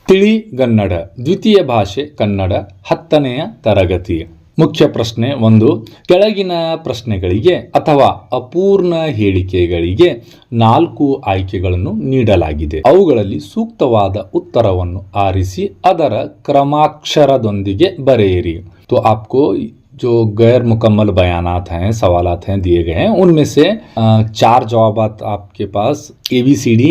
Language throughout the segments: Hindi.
ತಿಳಿಗನ್ನಡ ದ್ವಿತೀಯ ಭಾಷೆ ಕನ್ನಡ 10ನೆಯ ತರಗತಿ. ಮುಖ್ಯ ಪ್ರಶ್ನೆ 1. ಕೆಳಗಿನ ಪ್ರಶ್ನೆಗಳಿಗೆ ಅಥವಾ ಅಪೂರ್ಣ ಹೇಳಿಕೆಗಳಿಗೆ 4 ಆಯ್ಕೆಗಳನ್ನು ನೀಡಲಾಗಿದೆ. ಅವುಗಳಲ್ಲಿ ಸೂಕ್ತವಾದ ಉತ್ತರವನ್ನು ಆರಿಸಿ ಅದರ ಕ್ರಮಾಕ್ಷರದೊಂದಿಗೆ ಬರೆಯಿರಿ. तो आपको जो गैर मुकम्मल बयानात हैं, सवालात हैं दिए गए हैं, उनमें से 4 जवाबात आपके पास ABCD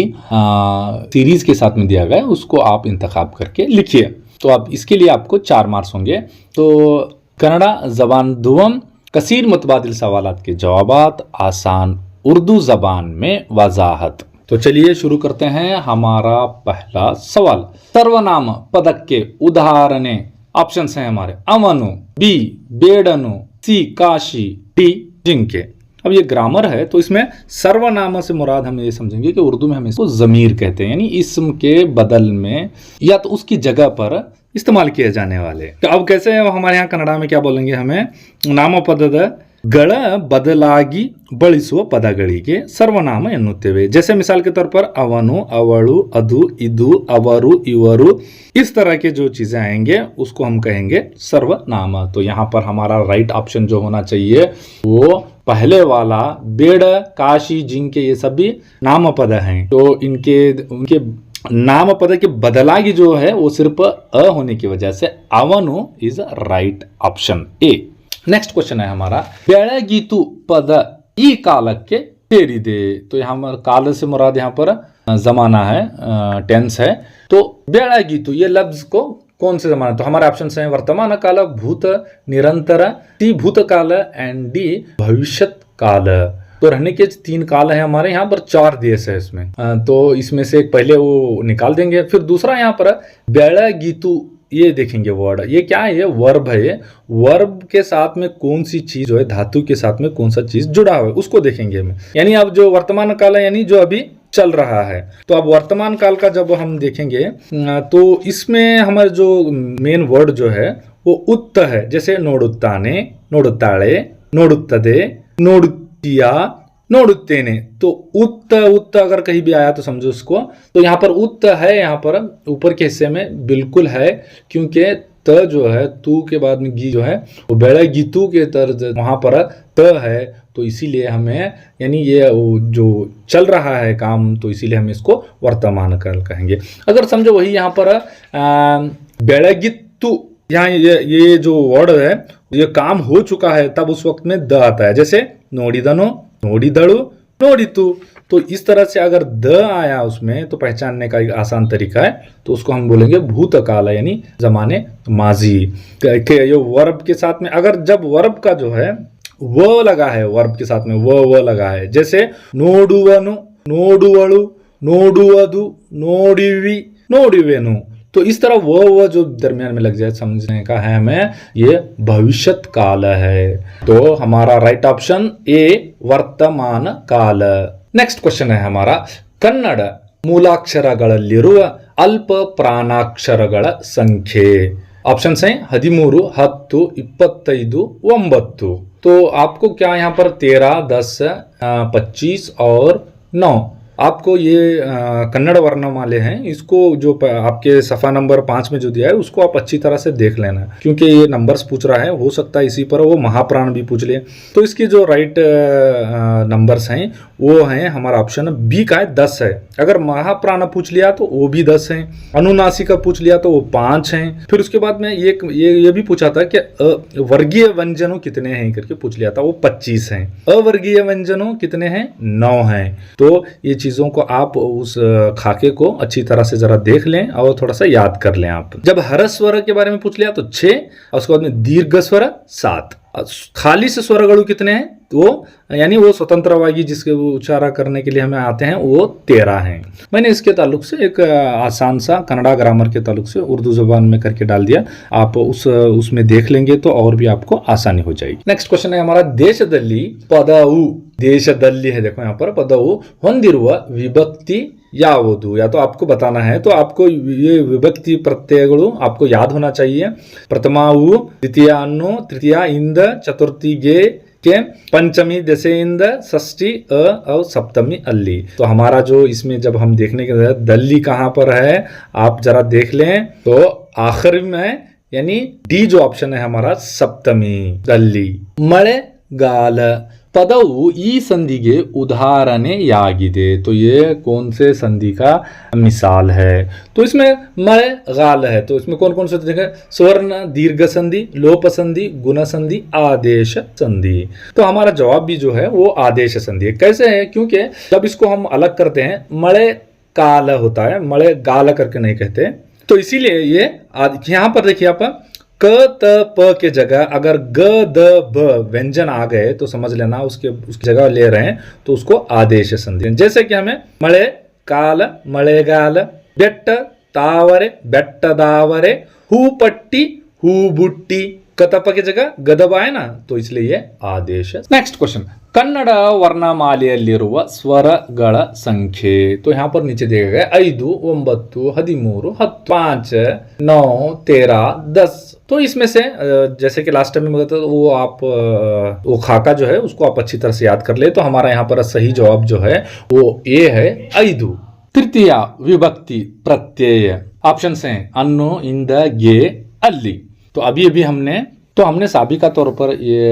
सीरीज के साथ में दिया गया है, उसको आप इंतखाब करके लिखिए. तो आप इसके लिए आपको 4 मार्क्स होंगे. तो कन्नड़ा जबान दुवम कसीर मुतबादिल सवालात के जवाबात आसान उर्दू जबान में वजाहत. तो चलिए शुरू करते हैं. हमारा पहला सवाल, सर्वनाम पदक के उदाहरण ऑप्शन हैं हमारे अवनु, बी बेडनु, सी काशी, डी जिंके. अब ये ग्रामर है तो इसमें सर्वनाम से मुराद हम ये समझेंगे कि उर्दू में हम इसको जमीर कहते हैं, यानी इसम के बदल में या तो उसकी जगह पर इस्तेमाल किए जाने वाले. तो अब कैसे हमारे यहाँ कन्नड़ा में क्या बोलेंगे, हमें ನಾಮಪದದ ಗಳ ಬದಲಾಗಿ ಬಳಸುವ ಪದಗಳಿಗೆ ಸರ್ವನಾಮ ಎನ್ನುತ್ತೇವೆ. जैसे मिसाल के तौर पर ಅವನು, ಅವಳು, ಅದು, ಇದು, ಅವರು, इवरु, इस तरह के जो चीजें आएंगे उसको हम कहेंगे सर्वनाम. तो यहाँ पर हमारा राइट ऑप्शन जो होना चाहिए वो पहले वाला बेड़, काशी, जिनके, ये सभी नाम पद हैं. तो उनके नाम पद के बदलागी जो है वो सिर्फ अ होने की वजह से ಅವನು is right option A. Next question है हमारा, बेळगीतु पद ಈ ಕಾಲಕ್ಕೆ ಸೇರಿದೆ. तो यहाँ काल से मुराद यहाँ पर जमाना है, टेंस है. तो बेळगीतु ये लफ्ज को कौन से जमाना, तो हमारे ऑप्शन हैं वर्तमान काल, भूत, निरंतर, टी भूतकाल एंड डी भविष्यत काल. तो रहने के 3 काल है हमारे यहाँ पर, 4 देश है इसमें. तो इसमें से पहले वो निकाल देंगे. फिर दूसरा यहाँ पर बेळगीतु, ये देखेंगे वर्ड, ये क्या है, ये वर्ब है. वर्ब के साथ में कौन सी चीज जो है, धातु के साथ में कौन सा चीज जुड़ा हुआ है उसको देखेंगे हमें. यानी अब जो वर्तमान काल है यानी जो अभी चल रहा है. तो अब वर्तमान काल का जब हम देखेंगे तो इसमें हमारे जो मेन वर्ड जो है वो उत्त है. जैसे ನೋಡುತ್ತಾನೆ, ನೋಡುತ್ತಾಳೆ, ನೋಡುತ್ತದೆ, ನೋಡುತ್ತೀಯಾ, ನೋಡುತ್ತೇನೆ. तो उत्त अगर कहीं भी आया तो समझो उसको. तो यहाँ पर उत्त है, यहाँ पर ऊपर के हिस्से में बिल्कुल है, क्योंकि त जो है तू के बाद में गी जो है वो बेळगीतु के तर्ज वहाँ पर त है. तो इसीलिए हमें यानी ये जो चल रहा है काम, तो इसीलिए हम इसको वर्तमान काल कहेंगे. अगर समझो वही यहाँ पर बेळगित्तु, यहाँ ये जो वर्ड है ये काम हो चुका है, तब उस वक्त में द आता है. जैसे ನೋಡಿದನು, ನೋಡಿದಳು, ನೋಡಿತು. तो इस तरह से अगर द आया उसमें तो पहचानने का एक आसान तरीका है, तो उसको हम बोलेंगे भूतकाल, यानी जमाने माजी के. ये वर्ब के साथ में अगर जब वर्ब का जो है वो लगा है, वर्ब के साथ में वो लगा है, जैसे ನೋಡುವನು, ನೋಡುವಳು, ನೋಡುವುದು, ನೋಡಿವಿ, ನೋಡುವೆನು. तो इस तरह वो जो दरमियान में लग जाए, समझने का है हमें ये भविष्यत काल है. तो हमारा राइट ऑप्शन ए वर्तमान काल. नेक्स्ट क्वेश्चन है हमारा, ಕನ್ನಡ ಮೂಲಾಕ್ಷರಗಳಲ್ಲಿರುವ ಅಲ್ಪ ಪ್ರಾಣಾಕ್ಷರಗಳ ಸಂಖ್ಯೆ. ऑप्शन है 13, 10, 25, 9. तो आपको क्या यहाँ पर 13, 10, 25 और 9 आपको ये कन्नड़ वर्णमाले हैं. इसको जो आपके सफ़ा नंबर 5 में जो दिया है उसको आप अच्छी तरह से देख लेना, क्योंकि ये नंबर्स पूछ रहा है, हो सकता है इसी पर वो महाप्राण भी पूछ ले. तो इसके जो राइट नंबर्स हैं वो हैं हमारा ऑप्शन बी का है 10 है. अगर महाप्राण पूछ लिया तो वो भी 10 है, अनुनासिका पूछ लिया तो वो 5 हैं. फिर उसके बाद में ये भी पूछा था कि वर्गीय व्यंजनों कितने हैं करके पूछ लिया था, वो 25 हैं. अवर्गीय व्यंजनों कितने हैं, 9 हैं. तो ये चीजों को आप उस खाके को अच्छी तरह से जरा देख लें और थोड़ा सा याद कर लें आप. जब हर स्वर के बारे में पूछ लिया तो 6, और उसके बाद में दीर्घ स्वर 7. खाली से स्वरगणु कितने हैं, वो यानी वो स्वतंत्रವಾಗಿ जिसके उच्चारण करने के लिए हमें आते हैं वो 13 हैं. मैंने इसके ताल्लुक से एक आसान सा कन्नड़ा ग्रामर के ताल्लुक से उर्दू जुबान में करके डाल दिया. आप उसमें देख लेंगे तो और भी आपको आसानी हो जाएगी. नेक्स्ट क्वेश्चन है हमारा, ದೇಶದಲ್ಲಿ ಪದವು, ದೇಶದಲ್ಲಿ है देखो यहाँ पर ಪದವು ಹೊಂದಿರುವ ವಿಭಕ್ತಿ ಯಾವುದು. या तो आपको बताना है, तो आपको ये विभक्ति प्रत्ययಗಳು आपको याद होना चाहिए. प्रथमाವು, द्वितीया अನ್ನು, तृतीया इंद, चतुर्थी गे, के पंचमी दशेंद षष्ठी अ और सप्तमी अल्ली। तो हमारा जो इसमें जब हम देखने के दल्ली कहाँ पर है आप जरा देख लें तो आखिर में यानी डी जो ऑप्शन है हमारा सप्तमी दल्ली। मಳೆಗಾಲ पदವು ಈ ಸಂಧಿಗೆ ಉದಾಹರಣೆಯಾಗಿದೆ। तो ये कौन से संधि का मिसाल है? तो इसमें मಳೆಗಾಲ है तो इसमें कौन कौन से जगह स्वर्ण दीर्घ संधि, लोप संधि, गुण संधि, आदेश संधि। तो हमारा जवाब भी जो है वो आदेश संधि है। कैसे है? क्योंकि जब इसको हम अलग करते हैं मಳೆಗಾಲ होता है, मಳೆಗಾಲ करके नहीं कहते। तो इसीलिए ये यहाँ पर देखिए आप क त प के जगह अगर ग द ब व्यंजन आ गए तो समझ लेना उसकी जगह ले रहे हैं तो उसको आदेश संधि। जैसे कि हमें मಳೆಗಾಲ मಳೆಗಾಲ, ಬೆಟ್ಟ ತಾವರೆ ಬೆಟ್ಟದಾವರೆ, ಹೂಪಟ್ಟಿ ಹೂಬುಟ್ಟಿ, कतप की जगह गदब आए ना तो इसलिए ये आदेश। नेक्स्ट क्वेश्चन, कन्नड़ वर्णमाಲೆಯಲ್ಲಿರುವ ಸ್ವರಗಳ संख्ये। तो यहाँ पर नीचे दिए गए 5, 9, 13, 10, 5, 9, 13, 10। तो इसमें से जैसे कि लास्ट टाइम में बताया तो वो आप वो खाका जो है उसको आप अच्छी तरह से याद कर ले। तो हमारा यहाँ पर सही जवाब जो है वो ए है 5। तृतीय विभक्ति प्रत्यय ऑप्शन हैं अन्नो, इंद, गे, अल्ली। तो अभी हमने साबिका तौर पर ये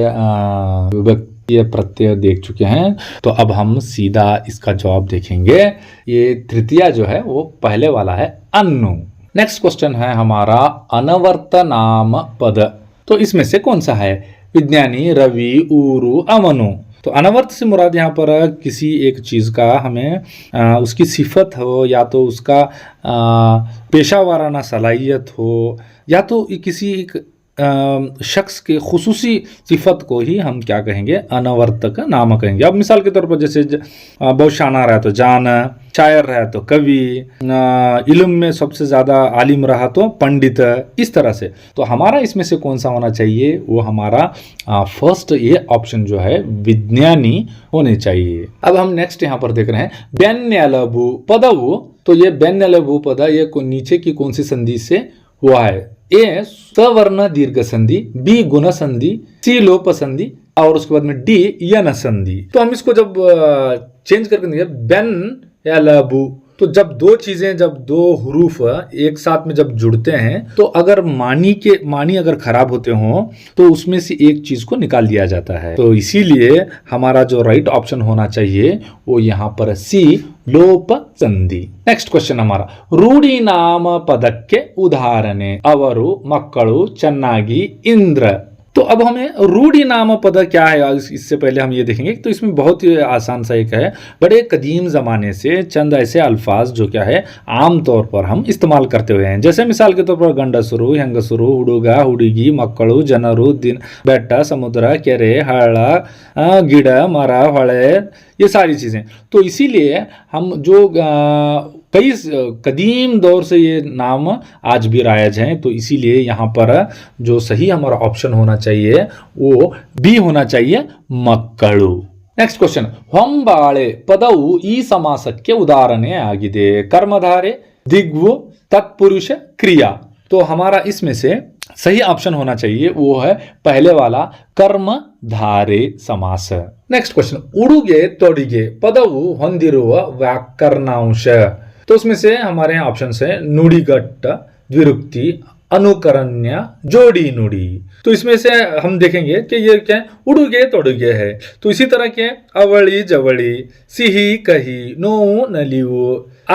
विभक्ति प्रत्यय देख चुके हैं। तो अब हम सीधा इसका जवाब देखेंगे। ये तृतीय जो है वो पहले वाला है अन्नु। नेक्स्ट क्वेश्चन है हमारा अनवर्त नाम पद। तो इसमें से कौन सा है? विज्ञानी, रवि, ऊरु, अमनु। तो अनवर्त से मुराद यहाँ पर किसी एक चीज़ का हमें उसकी सिफत हो या तो उसका पेशा वाराना सलाहियत हो या तो किसी एक शख्स के खुसूसी सिफत को ही हम क्या कहेंगे? अनवर्तक नाम कहेंगे। अब मिसाल के तौर पर जैसे बहुत शाना रहा तो जान, शायर रहा तो कवि, इल्म में सबसे ज़्यादा आलिम रहा तो पंडित, इस तरह से। तो हमारा इसमें से कौन सा होना चाहिए? वो हमारा फर्स्ट ये ऑप्शन जो है विज्ञानी होने चाहिए। अब हम नेक्स्ट यहाँ पर देख रहे हैं बेन्नेलबु पदವು। तो ये बेन्नेलबु पद ये नीचे की कौन सी संधि से हुआ है? ए सवर्ण दीर्घ संधि, बी गुण संधि, सी लोप संधि और उसके बाद में डी यन संधि। तो हम इसको जब चेंज करके देंगे बेन या लबू, तो जब दो हरूफ एक साथ में जब जुड़ते हैं तो अगर मानी अगर खराब होते हों तो उसमें से एक चीज को निकाल दिया जाता है। तो इसीलिए हमारा जो राइट ऑप्शन होना चाहिए वो यहाँ पर सी लोप संधि। नेक्स्ट क्वेश्चन हमारा रूढ़ी नाम पदಕ್ಕೆ ಉದಾಹರಣೆ ಅವರು ಮಕ್ಕಳು ಚೆನ್ನಾಗಿ इंद्र। तो अब हमें रूढ़ी नाम पद क्या है इससे पहले हम ये देखेंगे। तो इसमें बहुत ही आसान सा एक है, बड़े कदीम ज़माने से चंद ऐसे अल्फाज जो क्या है आम तौर पर हम इस्तेमाल करते हुए हैं। जैसे मिसाल के तौर पर गंडसुरु, ಹೆಂಗಸರು, ಹುಡುಗ, ಹುಡುಗಿ, ಮಕ್ಕಳು, ಜನರು, दिन, ಬೆಟ್ಟ, समुद्र, ಕೆರೆ, ಹಳ್ಳ, ಗಿಡ, ಮರ, ಹೊಳೆ, ये सारी चीज़ें। तो इसीलिए हम जो कई कदीम दौर से ये नाम आज भी रायज हैं। तो इसीलिए यहाँ पर जो सही हमारा ऑप्शन होना चाहिए वो बी होना चाहिए मಕ್ಕಳು। नेक्स्ट क्वेश्चन ಹೊಂಬಾಳೆ ಪದವು ಈ ಸಮಾಸಕ್ಕೆ ಉದಾಹರಣೆ ಆಗಿದೆ। कर्मधारे, दिग्वु, तत्पुरुष, क्रिया। तो हमारा इसमें से सही ऑप्शन होना चाहिए वो है पहले वाला कर्मधारे समास। नेक्स्ट क्वेश्चन उಡುಗೆ ತೊಡುಗೆ ಪದವು ಹೊಂದಿರುವ ವ್ಯಾಕರಣಾಂಶ। तो उसमें से हमारे यहाँ ऑप्शन है नुड़ीगट्ट, द्विरुक्ति, अनुकरण्य, जोड़ी नुड़ी। तो इसमें से हम देखेंगे कि ये क्या है? उಡುಗೆ ತೊಡುಗೆ है। तो इसी तरह के अवಳಿ जवಳಿ, सिही कही, ನೋವು नलिವು,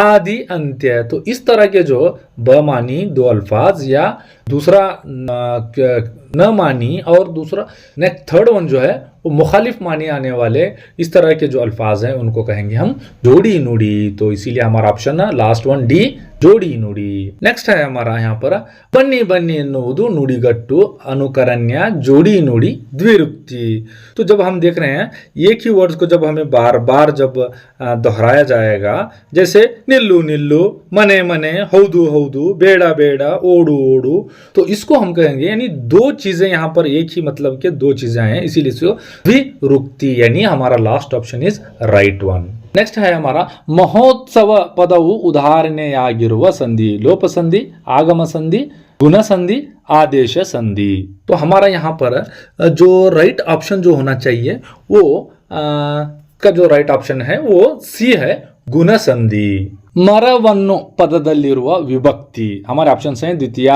आदि अंत्य। तो इस तरह के जो बमानी दो अल्फाज या दूसरा न मानी और दूसरा नेक्स्ट थर्ड वन जो है वो मुखालिफ मानी आने वाले इस तरह के जो अल्फाज हैं उनको कहेंगे हम जोड़ी नुड़ी। तो इसीलिए हमारा ऑप्शन है लास्ट वन डी जोड़ी नुड़ी। नेक्स्ट है हमारा यहाँ पर बन्नी बन्नी एन्नुವುದು ನುಡಿಗಟ್ಟು, अनुकरण्य, जोड़ी नुड़ी, द्विरुक्ति। तो जब हम देख रहे हैं एक ही वर्ड्स को जब हमें बार बार जब दोहराया जाएगा जैसे निल्लू निल्लू, मने मने, हौदू हौदू, बेड़ा बेड़ा, ओडू ओडू, तो इसको हम कहेंगे यानी दो चीजें यहाँ पर एक ही मतलब के दो चीजें हैं इसीलिए इसको द्विरुक्ति यानी हमारा last option is right one. Next है हमारा महोत्सव पदವು ಉದಾಹರಣೆಯಾಗಿರುವ ಸಂಧಿ। ಲೋಪ ಸಂಧಿ, ಆಗಮ ಸಂಧಿ, गुण संधि, आदेश संधि। तो हमारा यहाँ पर जो राइट ऑप्शन जो होना चाहिए वो का जो राइट ऑप्शन है वो सी है, गुण संधि। मरवन्नु पददಲ್ಲಿರುವ विभक्ति हमारे ऑप्शन हैं द्वितीय,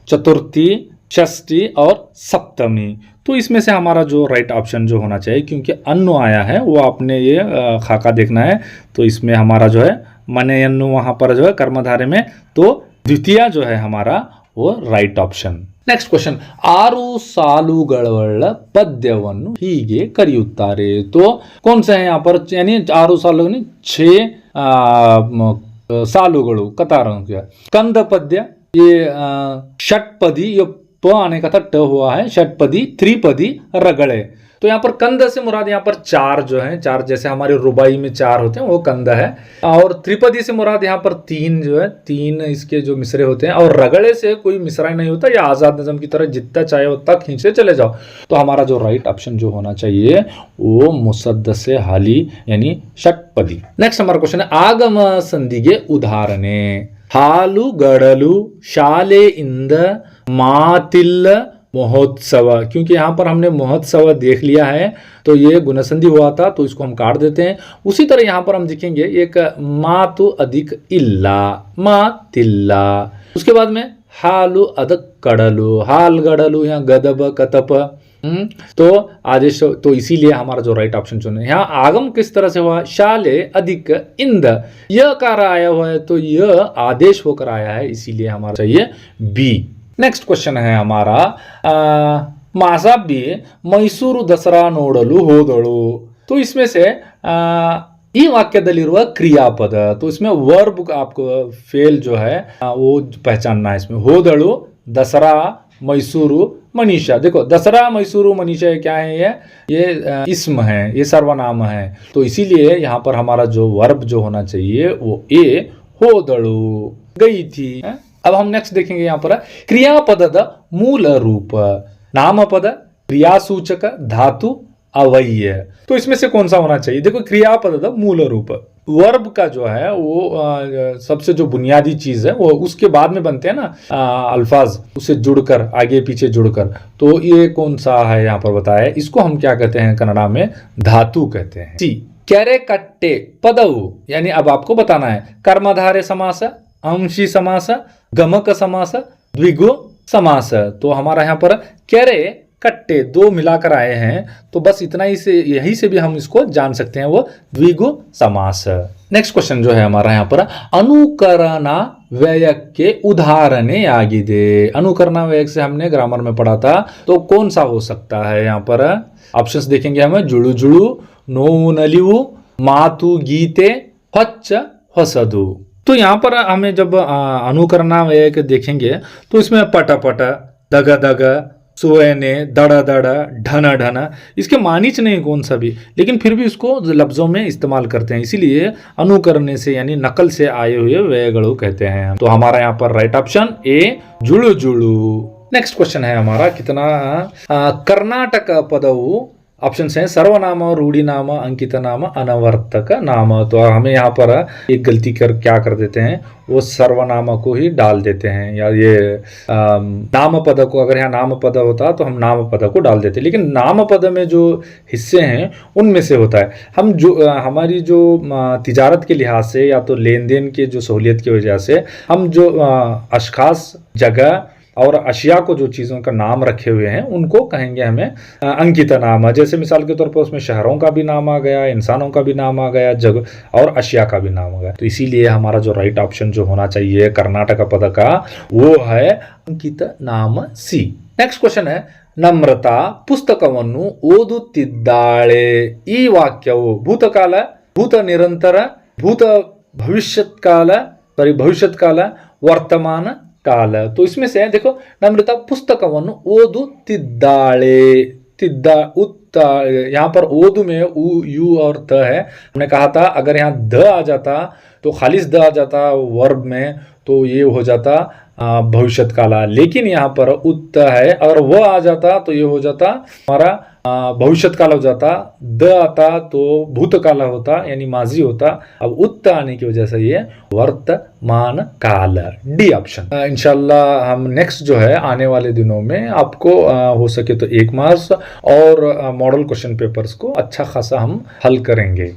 चतुर्थी, षष्ठी और सप्तमी। तो इसमें से हमारा जो राइट ऑप्शन जो होना चाहिए, क्योंकि अन्नु आया है वो आपने ये खाका देखना है, तो इसमें हमारा जो है मनेयन्नु वहां पर जो है कर्मधारे में, तो द्वितीय जो है हमारा वो राइट ऑप्शन। नेक्स्ट क्वेश्चन, आरु सालुगಳುಳ್ಳ ಪದ್ಯವನ್ನು ಹೀಗೆ ಕರೆಯುತ್ತಾರೆ। तो कौन सा है यहाँ पर, यानी आरु सालु यानी 6 सालुಗಳು कतारों के। कंद पद्य ये षटपदी, ये प आने का था ट हुआ है, षटपदी, त्रिपदी, रगड़े। तो यहाँ पर कंद से मुराद यहाँ पर 4 जो है, 4 जैसे हमारे रुबाई में 4 होते हैं वो कंद है, और त्रिपदी से मुराद यहाँ पर 3 जो है, 3 इसके जो मिसरे होते हैं, और रगड़े से कोई मिसरा नहीं होता, या आजाद नजम की तरह जितना चाहे उतना खींचते चले जाओ। तो हमारा जो राइट ऑप्शन जो होना चाहिए वो मुसद्दसे हाली यानी षटपदी। नेक्स्ट हमारा क्वेश्चन है, ಆಗಮ ಸಂಧಿಗೆ ಉದಾಹರಣೆ। ಹಾಲು ಗಡಲು ಶಾಲೆಯಿಂದ ಮಾತಿಲ್ಲ महोत्सव, क्योंकि यहाँ पर हमने महोत्सव देख लिया है तो ये गुणसंधि हुआ था, तो इसको हम काट देते हैं। उसी तरह यहाँ पर हम देखेंगे एक मातु अधिक इल्ला, मातिल्ला। उसके बाद में हालु अधिक कड़लु, हाल गड़लु, यहाँ गदब कतप। तो आदेश, तो इसीलिए हमारा जो राइट ऑप्शन चुने। यहाँ आगम किस तरह से हुआ, शाले अधिक इंद, यह कार्य आया हुआ है तो यह आदेश होकर आया है, इसीलिए हमारा चाहिए बी। नेक्स्ट क्वेश्चन है हमारा, मासाबी मैसूರು दसरा ನೋಡಲು ಹೋದಳು। तो इसमें से ಈ ವಾಕ್ಯದಲ್ಲಿರುವ क्रियापद, तो इसमें वर्ब आपको फेल जो है वो पहचानना है। इसमें ಹೋದಳು, दसरा, मैसूरू, मनीषा। देखो दसरा, मैसूरू, मनीषा क्या है, ये इस्म है, ये सर्वनाम है, तो इसीलिए यहाँ पर हमारा जो वर्ब जो होना चाहिए वो ए, ಹೋದಳು, गई थी। अब हम नेक्स्ट देखेंगे यहाँ पर क्रियापदದ मूल रूप, नामपद, क्रियासूचक, धातु, अवयय। तो इसमें से कौन सा होना चाहिए, देखो क्रियापदದ मूल रूप, वर्ब का जो है वो सबसे जो बुनियादी चीज है वो उसके बाद में बनते हैं ना अल्फाज, उसे जुड़कर, आगे पीछे जुड़कर। तो ये कौन सा है यहाँ पर बताया, इसको हम क्या कहते हैं कन्नड़ा में, धातु कहते हैं। सी ಕೆರೆ ಕಟ್ಟೆ ಪದವು, यानी अब आपको बताना है कर्मधारे समास, अंशी समास, गमक समास, द्विगु समास। तो हमारा यहाँ पर केरे कट्टे 2 मिलाकर आए हैं, तो बस इतना ही से, यही से भी हम इसको जान सकते हैं वो द्विगु समास। नेक्स्ट क्वेश्चन जो है हमारा यहाँ पर, अनुकरणा व्ययಕ್ಕೆ ಉದಾಹರಣೆ ಆಗಿದೆ। अनुकरणा व्यय से हमने ग्रामर में पढ़ा था, तो कौन सा हो सकता है यहाँ पर, ऑप्शंस देखेंगे हमें, जुड़ु जुड़ु, ನೋವು ನಲಿವು, ಮಾತು ಗೀತೆ, ಹೊಚ್ಚ ಹೊಸದು। तो यहाँ पर हमें जब अनुकरणा व्यय के देखेंगे तो इसमें पट पट, दग दग, सुवने, दड़ दड़, ढन ढन, इसके मानीच नहीं कौन सा भी, लेकिन फिर भी इसको लफ्जों में इस्तेमाल करते हैं, इसीलिए अनुकरणे से यानी नकल से आए हुए व्ययಗಳು कहते हैं। तो हमारा यहाँ पर राइट ऑप्शन ए, जुड़ु जुड़ु। नेक्स्ट क्वेश्चन है हमारा, कितना कर्नाटक पदವು ऑप्शन है सर्वनाम, रूढ़ी नाम, अंकित नाम, अनवर्तक नाम। तो हमें यहाँ पर एक गलती क्या कर देते हैं, वो सर्वनाम को ही डाल देते हैं, या ये नाम पद को, अगर यहाँ नाम पद होता तो हम नाम पद को डाल देते, लेकिन नाम पद में जो हिस्से हैं उनमें से होता है। हम जो हमारी जो तिजारत के लिहाज से या तो लेन देन के जो सहूलियत की वजह से हम जो अशखास, जगह और अशिया को जो चीज़ों का नाम रखे हुए हैं उनको कहेंगे हमें अंकित नाम। जैसे मिसाल के तौर पर उसमें शहरों का भी नाम आ गया, इंसानों का भी नाम आ गया, जगह और अशिया का भी नाम आ गया। तो इसीलिए हमारा जो राइट ऑप्शन जो होना चाहिए कर्नाटक पद का वो है अंकित नाम सी। नेक्स्ट क्वेश्चन है, ನಮ್ರತಾ ಪುಸ್ತಕವನ್ನು ಓದುತ್ತಿದ್ದಾಳೆ। ಈ ವಾಕ್ಯವು ಭೂತಕಾಲ, ಭೂತ ನಿರಂತರ, ಭೂತ ಭವಿಷ್ಯತ್ काल, भविष्यत काल, वर्तमान काल। तो इसमें से देखो नम्रता पुस्तकವನ್ನು ಓದುತ್ತಿದ್ದಾಳೆ, तिद्दा उत्त, यहाँ पर ओदु में उ, यू और त है। हमने कहा था अगर यहाँ द आ जाता तो खालिस द आ जाता वर्ब में, तो ये हो जाता भविष्यत काला, लेकिन यहाँ पर उत्त है, अगर वह आ जाता तो ये हो जाता हमारा भविष्यत काल हो जाता, द आता तो भूतकाल होता यानी माजी होता, अब उत्त आने की वजह से ये वर्तमान काल, डी ऑप्शन। इंशाल्लाह हम नेक्स्ट जो है आने वाले दिनों में आपको हो सके तो 1 मार्क्स और मॉडल क्वेश्चन पेपर्स को अच्छा खासा हम हल करेंगे।